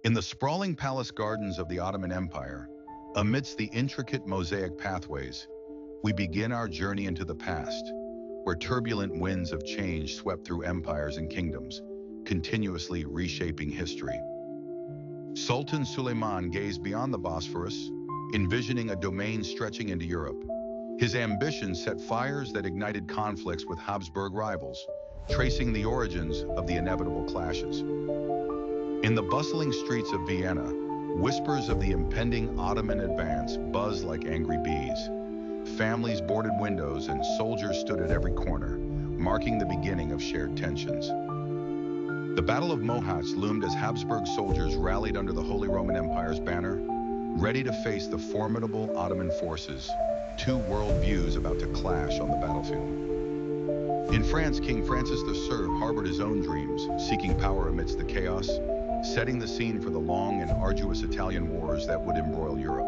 In the sprawling palace gardens of the Ottoman Empire, amidst the intricate mosaic pathways, we begin our journey into the past, where turbulent winds of change swept through empires and kingdoms, continuously reshaping history. Sultan Suleiman gazed beyond the Bosphorus, envisioning a domain stretching into Europe. His ambitions set fires that ignited conflicts with Habsburg rivals, tracing the origins of the inevitable clashes. In the bustling streets of Vienna, whispers of the impending Ottoman advance buzzed like angry bees. Families boarded windows and soldiers stood at every corner, marking the beginning of shared tensions. The Battle of Mohacs loomed as Habsburg soldiers rallied under the Holy Roman Empire's banner, ready to face the formidable Ottoman forces, two worldviews about to clash on the battlefield. In France, King Francis III harbored his own dreams, seeking power amidst the chaos, setting the scene for the long and arduous Italian wars that would embroil Europe.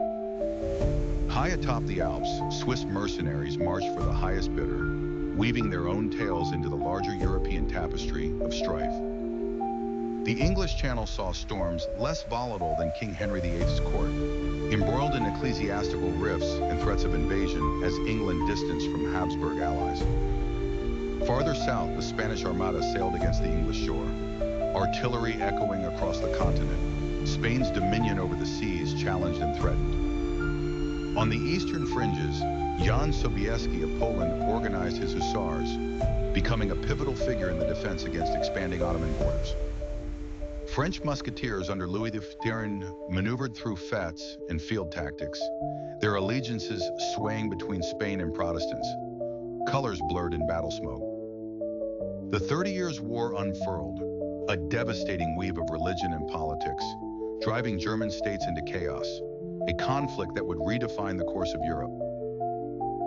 High atop the Alps, Swiss mercenaries marched for the highest bidder, weaving their own tales into the larger European tapestry of strife. The English Channel saw storms less volatile than King Henry VIII's court, embroiled in ecclesiastical rifts and threats of invasion as England distanced from Habsburg allies. Farther south, the Spanish Armada sailed against the English shore, artillery echoing across the continent, Spain's dominion over the seas challenged and threatened. On the eastern fringes, Jan Sobieski of Poland organized his hussars, becoming a pivotal figure in the defense against expanding Ottoman borders. French musketeers under Louis XIV maneuvered through fetes and field tactics, their allegiances swaying between Spain and Protestants, colors blurred in battle smoke. The 30 Years' War unfurled, a devastating weave of religion and politics, driving German states into chaos, a conflict that would redefine the course of Europe.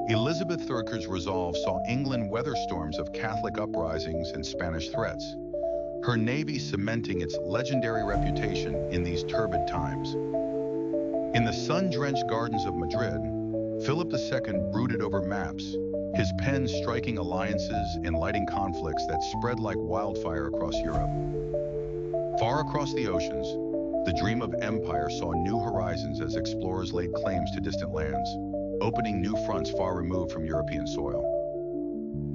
Elizabeth Thurker's resolve saw England weather storms of Catholic uprisings and Spanish threats, her navy cementing its legendary reputation in these turbid times. In the sun-drenched gardens of Madrid, Philip II brooded over maps, his pen striking alliances and lighting conflicts that spread like wildfire across Europe. Far across the oceans, the dream of empire saw new horizons as explorers laid claims to distant lands, opening new fronts far removed from European soil.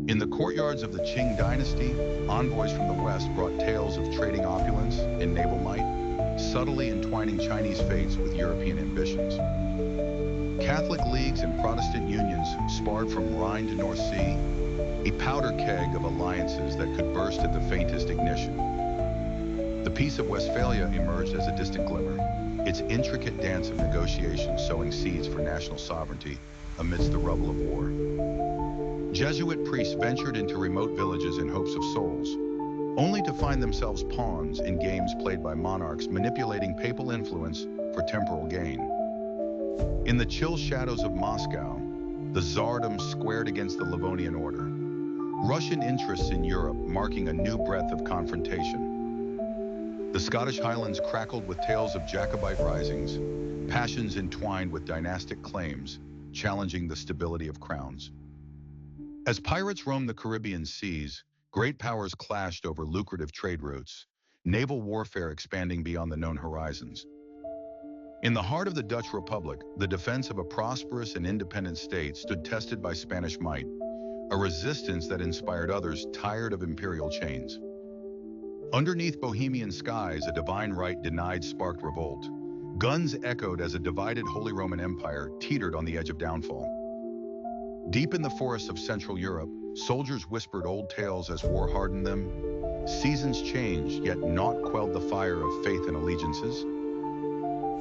In the courtyards of the Qing dynasty, envoys from the west brought tales of trading opulence and naval might, subtly entwining Chinese fates with European ambitions. Catholic leagues and Protestant unions sparred from Rhine to North Sea, a powder keg of alliances that could burst at the faintest ignition. The Peace of Westphalia emerged as a distant glimmer, its intricate dance of negotiations sowing seeds for national sovereignty amidst the rubble of war. Jesuit priests ventured into remote villages in hopes of souls, only to find themselves pawns in games played by monarchs manipulating papal influence for temporal gain. In the chill shadows of Moscow, the Tsardom squared against the Livonian order, Russian interests in Europe marking a new breadth of confrontation. The Scottish Highlands crackled with tales of Jacobite risings, passions entwined with dynastic claims, challenging the stability of crowns. As pirates roamed the Caribbean seas, great powers clashed over lucrative trade routes, naval warfare expanding beyond the known horizons. In the heart of the Dutch Republic, the defense of a prosperous and independent state stood tested by Spanish might, a resistance that inspired others tired of imperial chains. Underneath Bohemian skies, a divine right denied sparked revolt. Guns echoed as a divided Holy Roman Empire teetered on the edge of downfall. Deep in the forests of Central Europe, soldiers whispered old tales as war hardened them. Seasons changed, yet naught quelled the fire of faith and allegiances.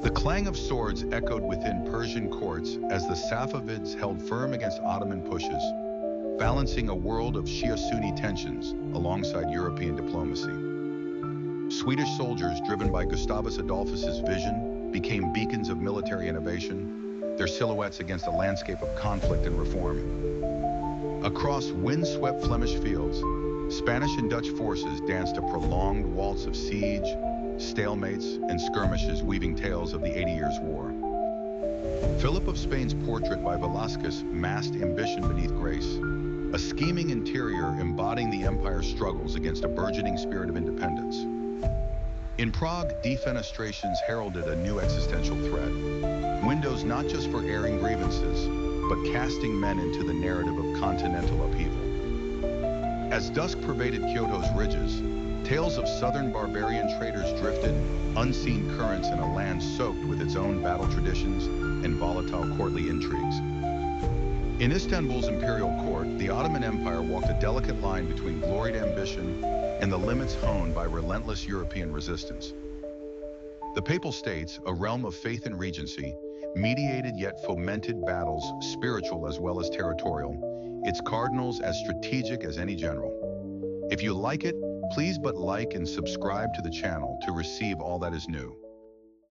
The clang of swords echoed within Persian courts as the Safavids held firm against Ottoman pushes, balancing a world of Shia-Sunni tensions alongside European diplomacy. Swedish soldiers, driven by Gustavus Adolphus's vision, became beacons of military innovation, their silhouettes against a landscape of conflict and reform. Across wind-swept Flemish fields, Spanish and Dutch forces danced a prolonged waltz of siege, stalemates, and skirmishes weaving tales of the 80 Years' War. Philip of Spain's portrait by Velázquez masked ambition beneath grace, a scheming interior embodying the empire's struggles against a burgeoning spirit of independence. In Prague, defenestrations heralded a new existential threat. Windows not just for airing grievances, but casting men into the narrative of continental upheaval. As dusk pervaded Kyoto's ridges, tales of southern barbarian traders drifted, unseen currents in a land soaked with its own battle traditions and volatile courtly intrigues. In Istanbul's imperial court, the Ottoman Empire walked a delicate line between gloried ambition and the limits honed by relentless European resistance. The Papal States, a realm of faith and regency, mediated yet fomented battles, spiritual as well as territorial, its cardinals as strategic as any general. If you like it, please like and subscribe to the channel to receive all that is new.